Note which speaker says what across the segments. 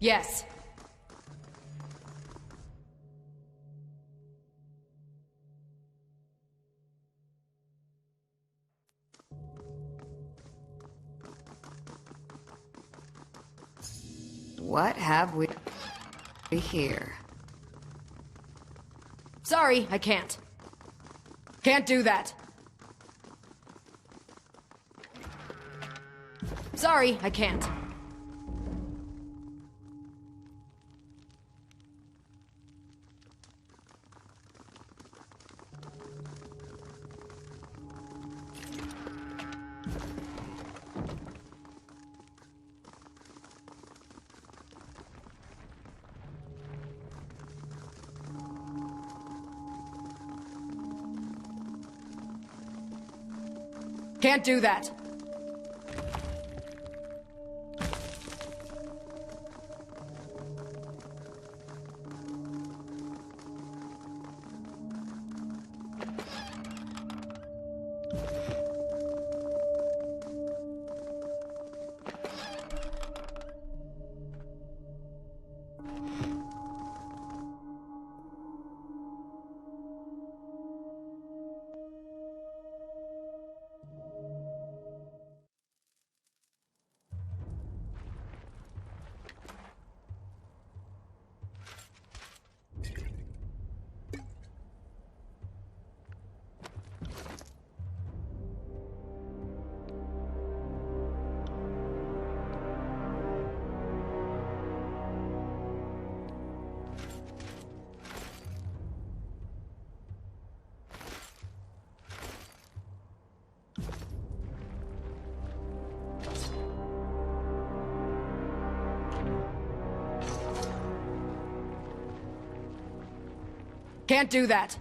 Speaker 1: Yes.
Speaker 2: What have we here?
Speaker 1: Sorry, I can't. Can't do that. Sorry, I can't. Can't do that. Can't do that.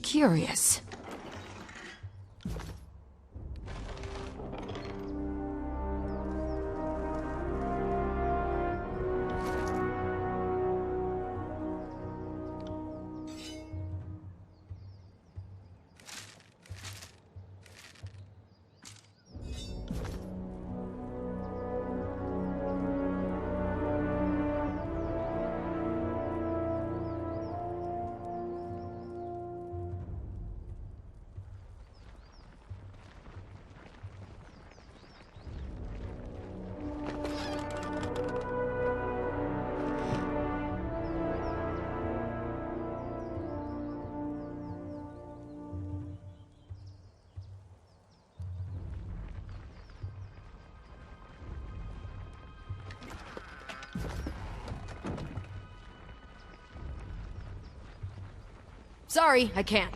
Speaker 2: Curious.
Speaker 1: Sorry, I can't.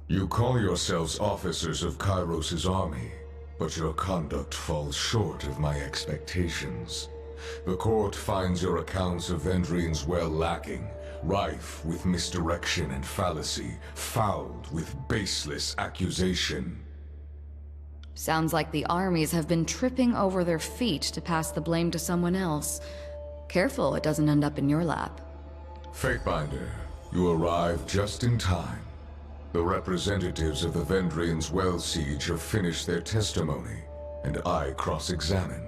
Speaker 3: You call yourselves officers of Kyros' army, but your conduct falls short of my expectations. The court finds your accounts of Vendrian's well lacking, rife with misdirection and fallacy, fouled with baseless accusation.
Speaker 2: Sounds like the armies have been tripping over their feet to pass the blame to someone else. Careful it doesn't end up in your lap.
Speaker 3: Fatebinder, you arrive just in time. The representatives of the Vendrian's well siege have finished their testimony, and I cross-examine.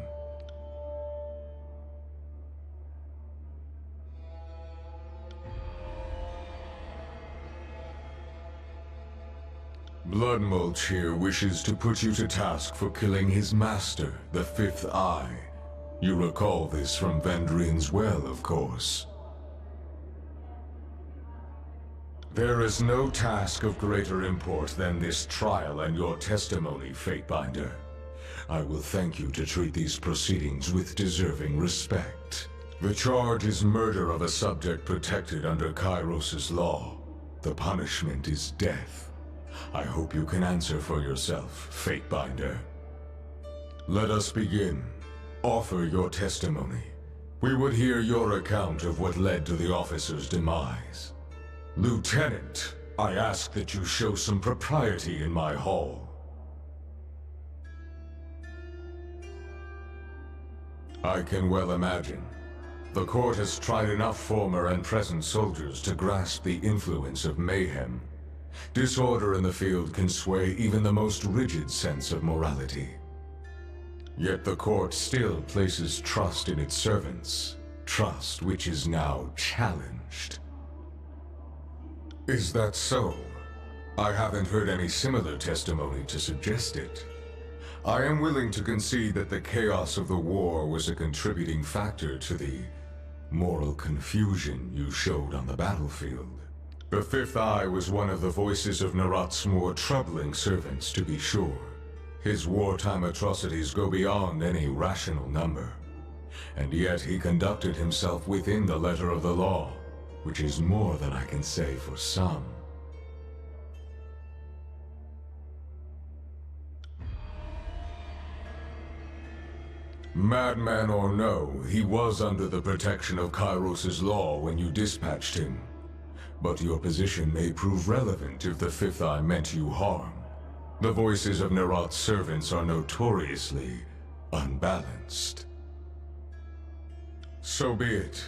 Speaker 3: Bloodmulch here wishes to put you to task for killing his master, the Fifth Eye. You recall this from Vendrian's well, of course. There is no task of greater import than this trial and your testimony, Fatebinder. I will thank you to treat these proceedings with deserving respect. The charge is murder of a subject protected under Kyros' law. The punishment is death. I hope you can answer for yourself, Fatebinder. Let us begin. Offer your testimony. We would hear your account of what led to the officer's demise. Lieutenant, I ask that you show some propriety in my hall. I can well imagine. The court has tried enough former and present soldiers to grasp the influence of mayhem. Disorder in the field can sway even the most rigid sense of morality. Yet the court still places trust in its servants, trust which is now challenged. Is that so? I haven't heard any similar testimony to suggest it. I am willing to concede that the chaos of the war was a contributing factor to the moral confusion you showed on the battlefield. The Fifth Eye was one of the voices of Nerat's more troubling servants, to be sure. His wartime atrocities go beyond any rational number. And yet he conducted himself within the letter of the law, which is more than I can say for some. Madman or no, he was under the protection of Kyros' law when you dispatched him. But your position may prove relevant if the Fifth Eye meant you harm. The voices of Nerat's servants are notoriously unbalanced. So be it.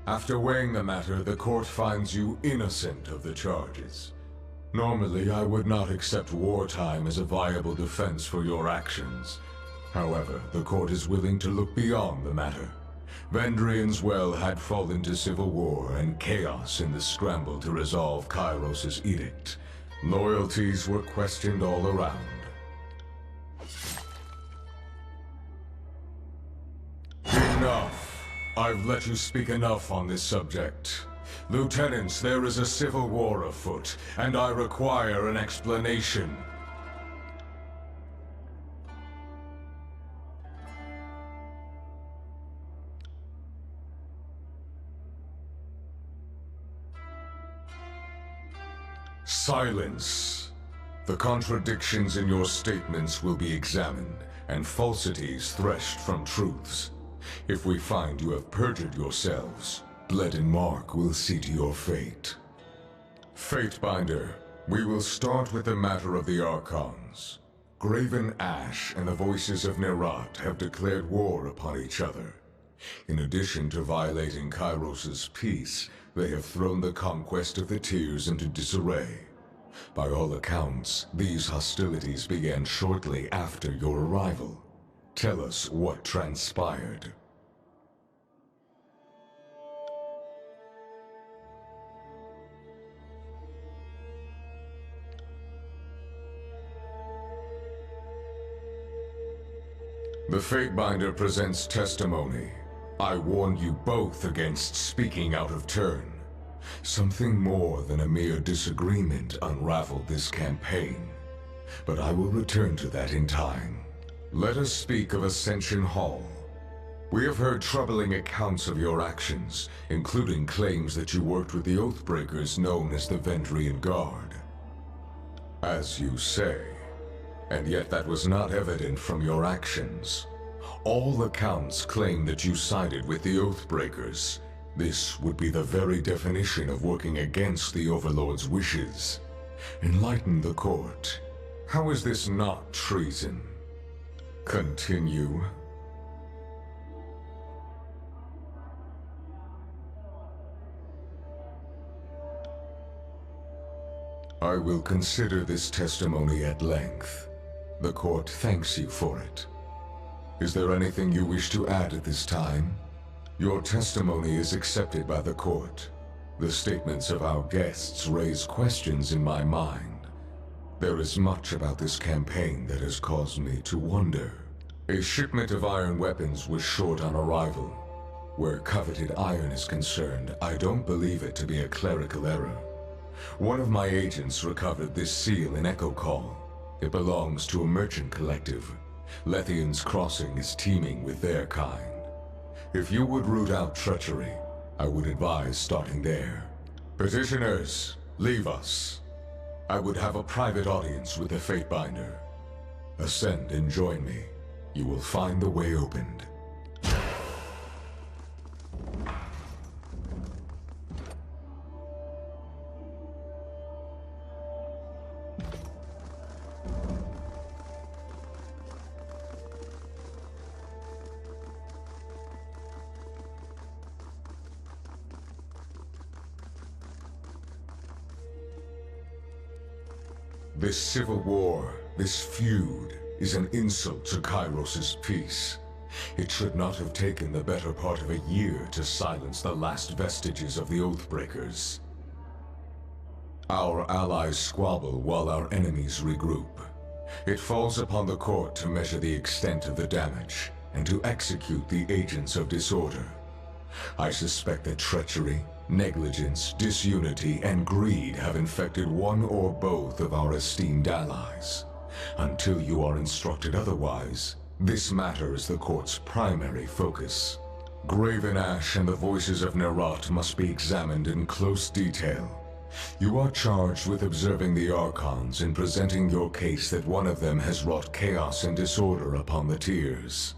Speaker 3: After weighing the matter, the court finds you innocent of the charges. Normally, I would not accept wartime as a viable defense for your actions. However, the court is willing to look beyond the matter. Vendrian's well had fallen to civil war and chaos in the scramble to resolve Kyros' edict. Loyalties were questioned all around. Enough. I've let you speak enough on this subject. Lieutenants, there is a civil war afoot, and I require an explanation. Silence. The contradictions in your statements will be examined, and falsities threshed from truths. If we find you have perjured yourselves, Bled and Mark will see to your fate. Fatebinder, we will start with the matter of the Archons. Graven Ash and the voices of Nerat have declared war upon each other. In addition to violating Kyros' peace, they have thrown the conquest of the Tears into disarray. By all accounts, these hostilities began shortly after your arrival. Tell us what transpired. The Fatebinder presents testimony. I warned you both against speaking out of turn. Something more than a mere disagreement unraveled this campaign. But I will return to that in time. Let us speak of Ascension Hall. We have heard troubling accounts of your actions, including claims that you worked with the Oathbreakers known as the Vendrian Guard. As you say, and yet that was not evident from your actions. All accounts claim that you sided with the Oathbreakers. This would be the very definition of working against the Overlord's wishes. Enlighten the court. How is this not treason? Continue. I will consider this testimony at length. The court thanks you for it. Is there anything you wish to add at this time? Your testimony is accepted by the court. The statements of our guests raise questions in my mind. There is much about this campaign that has caused me to wonder. A shipment of iron weapons was short on arrival. Where coveted iron is concerned, I don't believe it to be a clerical error. One of my agents recovered this seal in Echo Call. It belongs to a merchant collective. Lethian's Crossing is teeming with their kind. If you would root out treachery, I would advise starting there. Petitioners, leave us. I would have a private audience with the Fatebinder. Ascend and join me. You will find the way opened. This civil war, this feud, is an insult to Kyros' peace. It should not have taken the better part of a year to silence the last vestiges of the Oathbreakers. Our allies squabble while our enemies regroup. It falls upon the court to measure the extent of the damage, and to execute the agents of disorder. I suspect that treachery, negligence, disunity, and greed have infected one or both of our esteemed allies. Until you are instructed otherwise, this matter is the court's primary focus. Graven Ash and the voices of Nerat must be examined in close detail. You are charged with observing the Archons and presenting your case that one of them has wrought chaos and disorder upon the tiers.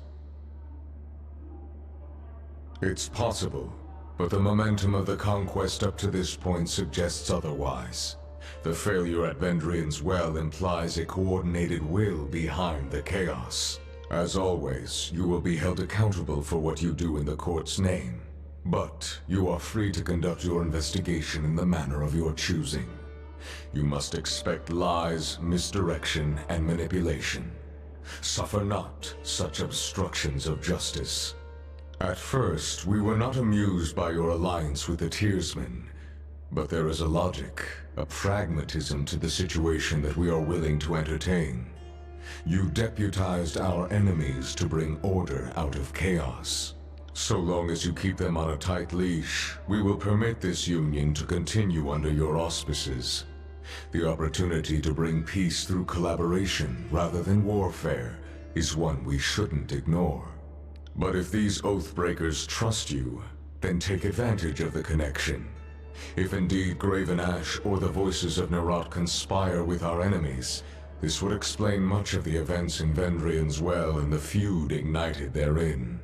Speaker 3: It's possible, but the momentum of the conquest up to this point suggests otherwise. The failure at Vendrian's Well implies a coordinated will behind the chaos. As always, you will be held accountable for what you do in the court's name. But you are free to conduct your investigation in the manner of your choosing. You must expect lies, misdirection, and manipulation. Suffer not such obstructions of justice. At first, we were not amused by your alliance with the Tearsmen, but there is a logic, a pragmatism to the situation that we are willing to entertain. You deputized our enemies to bring order out of chaos. So long as you keep them on a tight leash, we will permit this union to continue under your auspices. The opportunity to bring peace through collaboration rather than warfare is one we shouldn't ignore. But if these Oathbreakers trust you, then take advantage of the connection. If indeed Graven Ash or the voices of Nerat conspire with our enemies, this would explain much of the events in Vendrian's Well and the feud ignited therein.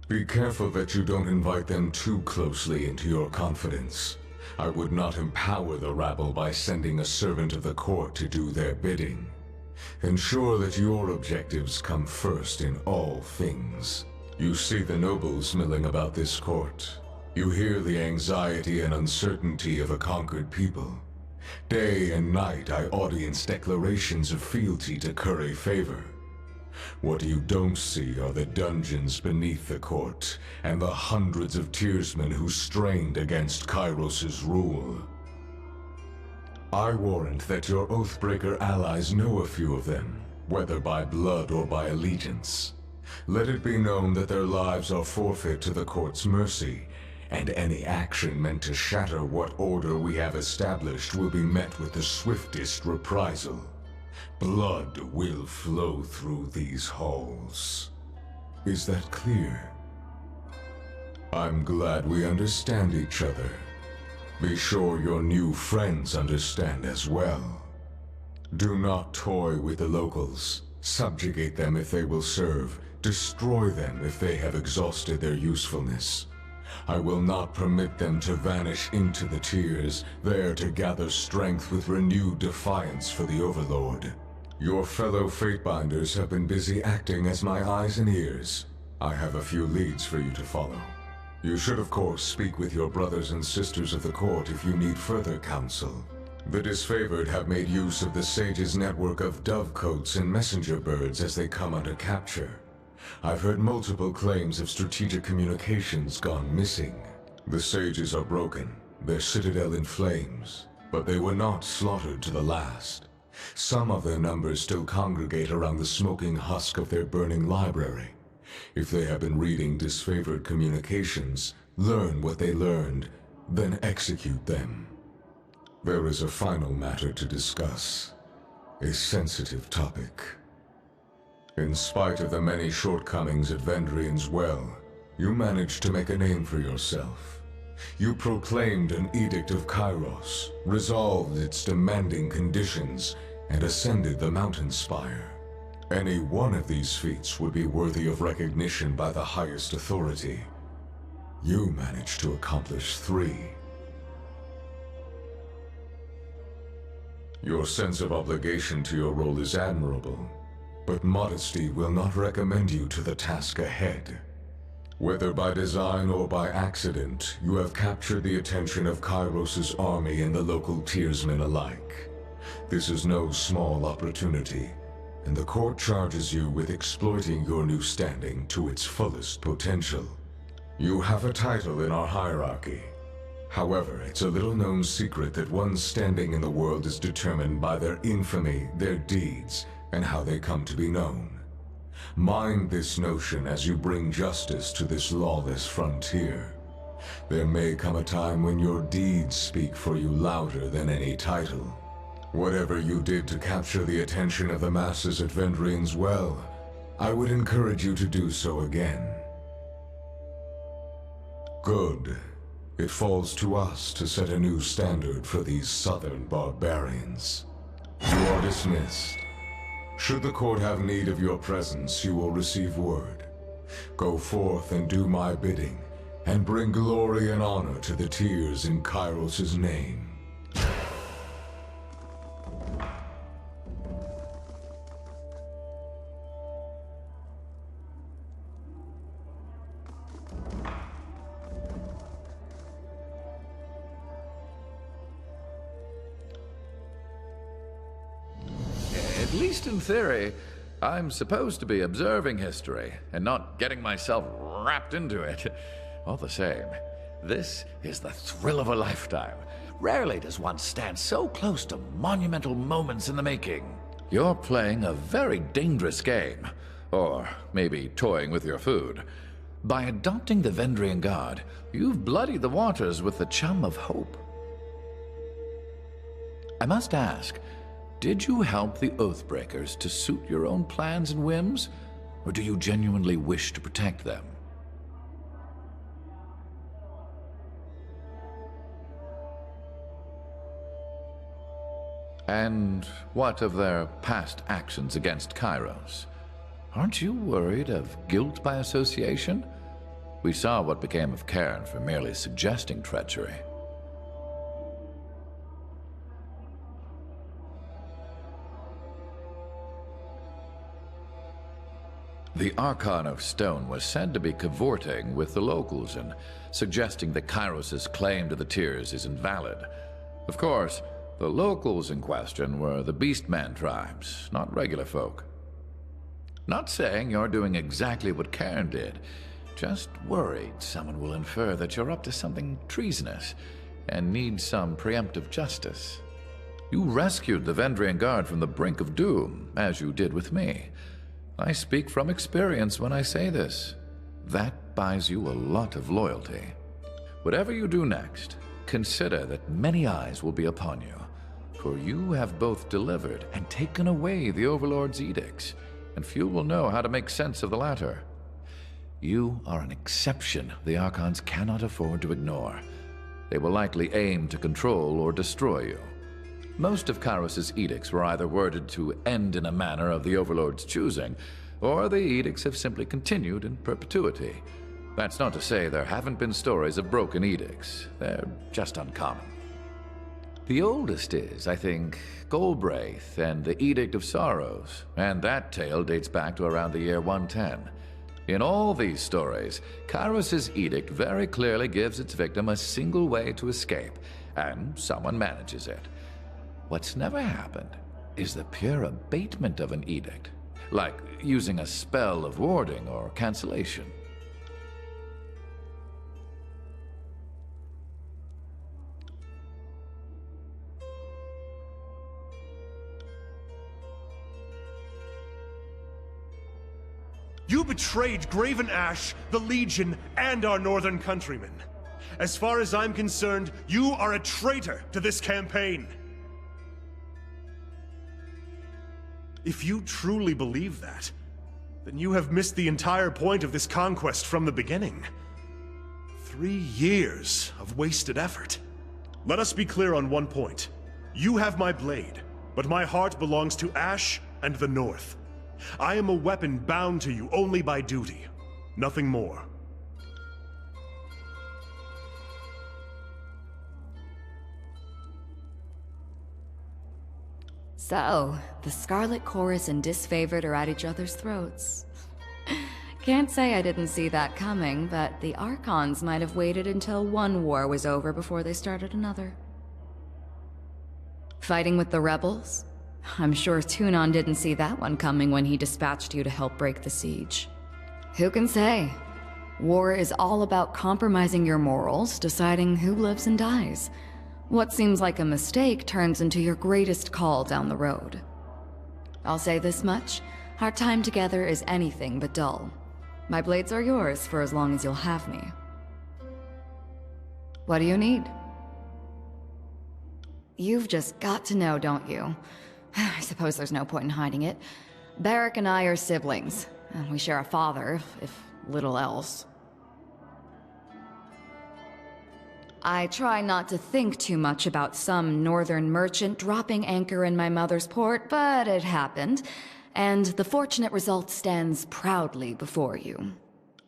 Speaker 3: Be careful that you don't invite them too closely into your confidence. I would not empower the rabble by sending a servant of the court to do their bidding. Ensure that your objectives come first in all things. You see the nobles milling about this court. You hear the anxiety and uncertainty of a conquered people. Day and night I audience declarations of fealty to curry favor. What you don't see are the dungeons beneath the court, and the hundreds of Tearsmen who strained against Kyros' rule. I warrant that your Oathbreaker allies know a few of them, whether by blood or by allegiance. Let it be known that their lives are forfeit to the court's mercy, and any action meant to shatter what order we have established will be met with the swiftest reprisal. Blood will flow through these halls. Is that clear? I'm glad we understand each other. Be sure your new friends understand as well. Do not toy with the locals. Subjugate them if they will serve. Destroy them if they have exhausted their usefulness. I will not permit them to vanish into the tiers, there to gather strength with renewed defiance for the Overlord. Your fellow Fatebinders have been busy acting as my eyes and ears. I have a few leads for you to follow. You should, of course, speak with your brothers and sisters of the court if you need further counsel. The disfavored have made use of the Sage's network of dovecotes and messenger birds as they come under capture. I've heard multiple claims of strategic communications gone missing. The Sages are broken, their citadel in flames, but they were not slaughtered to the last. Some of their numbers still congregate around the smoking husk of their burning library. If they have been reading disfavored communications, learn what they learned, then execute them. There is a final matter to discuss, a sensitive topic. In spite of the many shortcomings at Vendrian's Well, you managed to make a name for yourself. You proclaimed an Edict of Kyros, resolved its demanding conditions, and ascended the Moutain Spire. Any one of these feats would be worthy of recognition by the highest authority. You managed to accomplish 3. Your sense of obligation to your role is admirable, but modesty will not recommend you to the task ahead. Whether by design or by accident, you have captured the attention of Kyros' army and the local tiersmen alike. This is no small opportunity, and the court charges you with exploiting your new standing to its fullest potential. You have a title in our hierarchy. However, it's a little-known secret that one's standing in the world is determined by their infamy, their deeds, and how they come to be known. Mind this notion as you bring justice to this lawless frontier. There may come a time when your deeds speak for you louder than any title. Whatever you did to capture the attention of the masses at Vendrian's Well, I would encourage you to do so again. Good. It falls to us to set a new standard for these southern barbarians. You are dismissed. Should the court have need of your presence, you will receive word. Go forth and do my bidding, and bring glory and honor to the tiers in Kyros' name.
Speaker 4: At least in theory, I'm supposed to be observing history and not getting myself wrapped into it. All the same, this is the thrill of a lifetime. Rarely does one stand so close to monumental moments in the making. You're playing a very dangerous game, or maybe toying with your food. By adopting the Vendrian God, you've bloodied the waters with the chum of hope. I must ask, did you help the Oathbreakers to suit your own plans and whims, or do you genuinely wish to protect them? And what of their past actions against Kyros? Aren't you worried of guilt by association? We saw what became of Cairn for merely suggesting treachery. The Archon of Stone was said to be cavorting with the locals and suggesting that Kyros' claim to the tiers is invalid. Of course, the locals in question were the Beastman tribes, not regular folk. Not saying you're doing exactly what Cairn did, just worried someone will infer that you're up to something treasonous and need some preemptive justice. You rescued the Vendrian Guard from the brink of doom, as you did with me. I speak from experience when I say this. That buys you a lot of loyalty. Whatever you do next, consider that many eyes will be upon you, for you have both delivered and taken away the Overlord's edicts, and few will know how to make sense of the latter. You are an exception the Archons cannot afford to ignore. They will likely aim to control or destroy you. Most of Kyros' edicts were either worded to end in a manner of the Overlord's choosing, or the edicts have simply continued in perpetuity. That's not to say there haven't been stories of broken edicts. They're just uncommon. The oldest is, I think, Golbraith and the Edict of Sorrows, and that tale dates back to around the year 110. In all these stories, Kyros' edict very clearly gives its victim a single way to escape, and someone manages it. What's never happened is the pure abatement of an edict, like using a spell of warding or cancellation.
Speaker 5: You betrayed Graven Ash, the Legion, and our northern countrymen. As far as I'm concerned, you are a traitor to this campaign. If you truly believe that, then you have missed the entire point of this conquest from the beginning. 3 years of wasted effort. Let us be clear on one point. You have my blade, but my heart belongs to Ash and the North. I am a weapon bound to you only by duty, nothing more.
Speaker 2: So, the Scarlet Chorus and Disfavored are at each other's throats. Can't say I didn't see that coming, but the Archons might have waited until one war was over before they started another. Fighting with the rebels? I'm sure Tunon didn't see that one coming when he dispatched you to help break the siege. Who can say? War is all about compromising your morals, deciding who lives and dies. What seems like a mistake turns into your greatest call down the road. I'll say this much, our time together is anything but dull. My blades are yours for as long as you'll have me. What do you need? You've just got to know, don't you? I suppose there's no point in hiding it. Barrick and I are siblings, and we share a father, if little else. I try not to think too much about some northern merchant dropping anchor in my mother's port, but it happened, and the fortunate result stands proudly before you.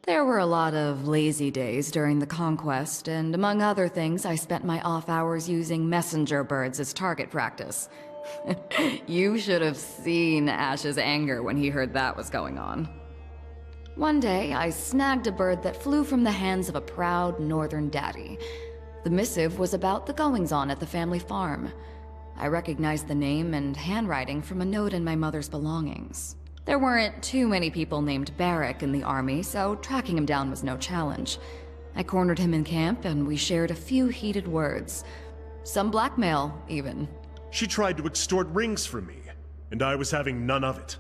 Speaker 2: There were a lot of lazy days during the conquest, and among other things, I spent my off hours using messenger birds as target practice. You should have seen Ash's anger when he heard that was going on. One day, I snagged a bird that flew from the hands of a proud northern daddy. The missive was about the goings-on at the family farm. I recognized the name and handwriting from a note in my mother's belongings. There weren't too many people named Barrick in the army, so tracking him down was no challenge. I cornered him in camp, and we shared a few heated words. Some blackmail, even.
Speaker 5: She tried to extort rings from me, and I was having none of it.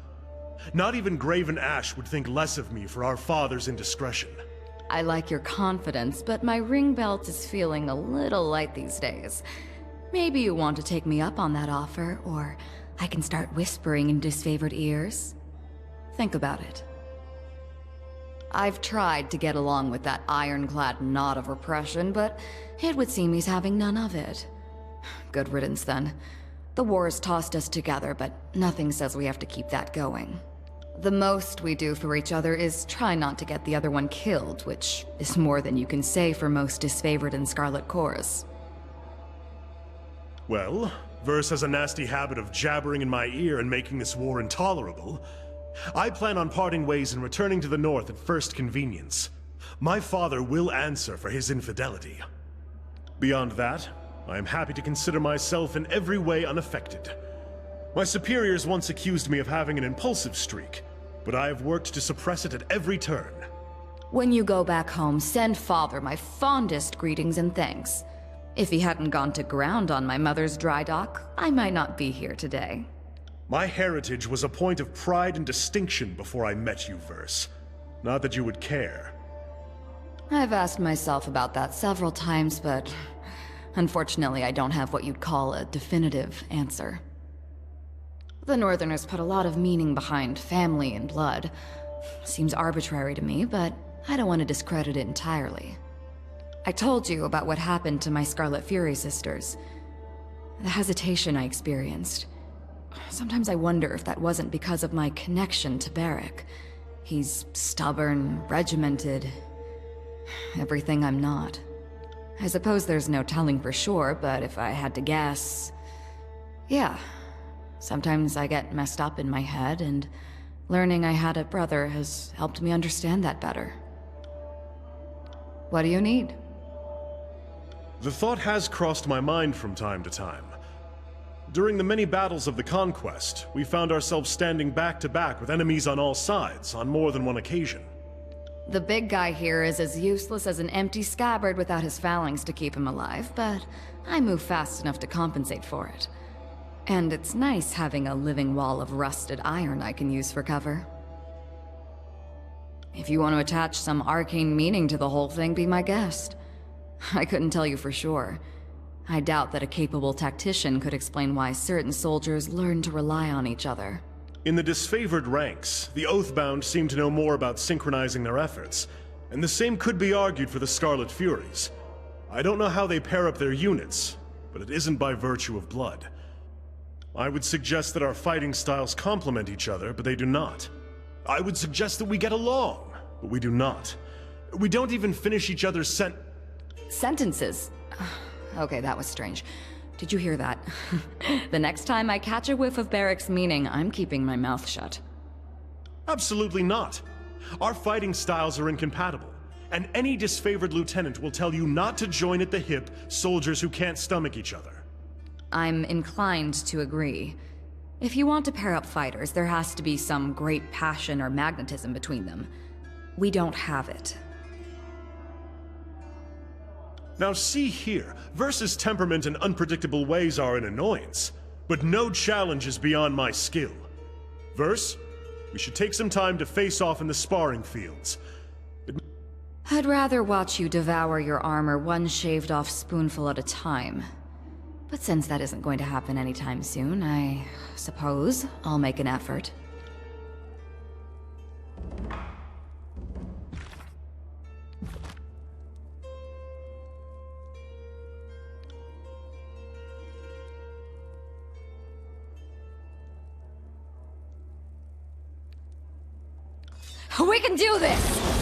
Speaker 5: Not even Graven Ash would think less of me for our father's indiscretion.
Speaker 2: I like your confidence, but my ring belt is feeling a little light these days. Maybe you want to take me up on that offer, or I can start whispering in disfavored ears. Think about it. I've tried to get along with that ironclad knot of repression, but it would seem he's having none of it. Good riddance, then. The war's tossed us together, but nothing says we have to keep that going. The most we do for each other is try not to get the other one killed, which is more than you can say for most disfavored and Scarlet Chorus.
Speaker 5: Well, Verse has a nasty habit of jabbering in my ear and making this war intolerable. I plan on parting ways and returning to the north at first convenience. My father will answer for his infidelity. Beyond that, I am happy to consider myself in every way unaffected. My superiors once accused me of having an impulsive streak, but I have worked to suppress it at every turn.
Speaker 2: When you go back home, send Father my fondest greetings and thanks. If he hadn't gone to ground on my mother's dry dock, I might not be here today.
Speaker 5: My heritage was a point of pride and distinction before I met you, Verse. Not that you would care.
Speaker 2: I've asked myself about that several times, but unfortunately I don't have what you'd call a definitive answer. The Northerners put a lot of meaning behind family and blood. Seems arbitrary to me, but I don't want to discredit it entirely. I told you about what happened to my Scarlet Fury sisters. The hesitation I experienced. Sometimes I wonder if that wasn't because of my connection to Barrick. He's stubborn, regimented, everything I'm not. I suppose there's no telling for sure, but if I had to guess... Yeah. Sometimes I get messed up in my head, and learning I had a brother has helped me understand that better. What do you need?
Speaker 5: The thought has crossed my mind from time to time. During the many battles of the Conquest, we found ourselves standing back to back with enemies on all sides on more than one occasion.
Speaker 2: The big guy here is as useless as an empty scabbard without his phalanx to keep him alive, but I move fast enough to compensate for it. And it's nice having a living wall of rusted iron I can use for cover. If you want to attach some arcane meaning to the whole thing, be my guest. I couldn't tell you for sure. I doubt that a capable tactician could explain why certain soldiers learn to rely on each other.
Speaker 5: In the disfavored ranks, the Oathbound seem to know more about synchronizing their efforts, and the same could be argued for the Scarlet Furies. I don't know how they pair up their units, but it isn't by virtue of blood. I would suggest that our fighting styles complement each other, but they do not. I would suggest that we get along, but we do not. We don't even finish each other's
Speaker 2: sentences? Okay, that was strange. Did you hear that? The next time I catch a whiff of Barrick's meaning, I'm keeping my mouth shut.
Speaker 5: Absolutely not. Our fighting styles are incompatible, and any disfavored lieutenant will tell you not to join at the hip soldiers who can't stomach each other.
Speaker 2: I'm inclined to agree. If you want to pair up fighters, there has to be some great passion or magnetism between them. We don't have it.
Speaker 5: Now see here, Versa's temperament and unpredictable ways are an annoyance, but no challenge is beyond my skill. Verse, we should take some time to face off in the sparring fields.
Speaker 2: I'd rather watch you devour your armor one shaved-off spoonful at a time. But since that isn't going to happen anytime soon, I suppose I'll make an effort. We can do this!